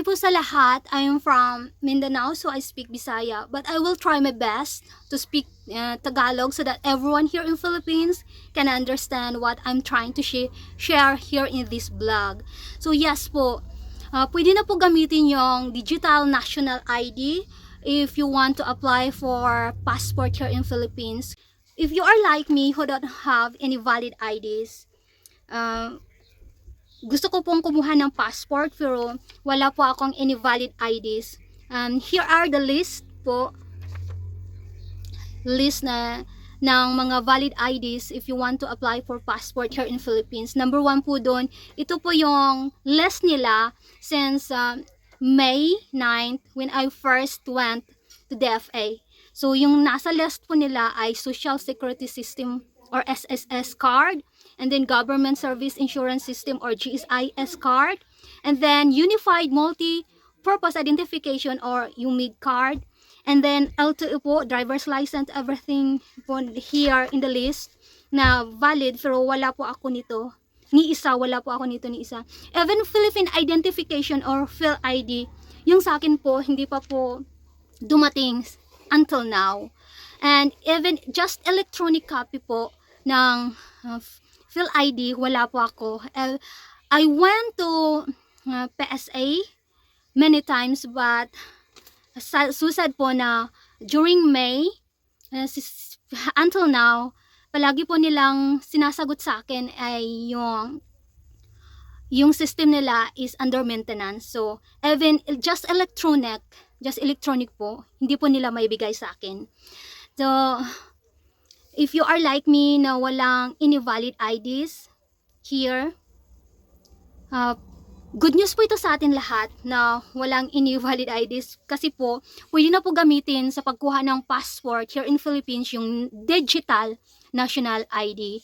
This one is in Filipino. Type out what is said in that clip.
Hi po sa lahat. I am from Mindanao, so I speak Bisaya. But I will try my best to speak Tagalog so that everyone here in Philippines can understand what I'm trying to share here in this vlog. So yes po, pwede na po gamitin yung digital national ID if you want to apply for passport here in Philippines. If you are like me who don't have any valid IDs, uh, gusto ko pong kumuha ng passport pero wala po akong any valid IDs. Here are the list po, list na ng mga valid IDs if you want to apply for passport here in Philippines. Number 1 po doon, ito po yung list nila since May 9th when I first went to DFA. So yung nasa list po nila ay Social Security System or SSS card, and then Government Service Insurance System or GSIS card, and then Unified Multi-Purpose Identification or UMID card, and then L2 po, driver's license, everything po here in the list na valid pero wala po ako nito. Wala po ako nito ni isa. Even Philippine Identification or PhilID, yung sa akin po, hindi pa po dumating until now. And even just electronic copy po ng PhilID, wala po ako. I went to PSA many times but susad po na during May until now, palagi po nilang sinasagot sa akin ay yung system nila is under maintenance. So, even just electronic po, hindi po nila maibigay sa akin. So, if you are like me na walang any valid IDs here, good news po ito sa atin lahat na walang any valid IDs kasi po, pwede na po gamitin sa pagkuha ng passport here in Philippines yung digital national ID.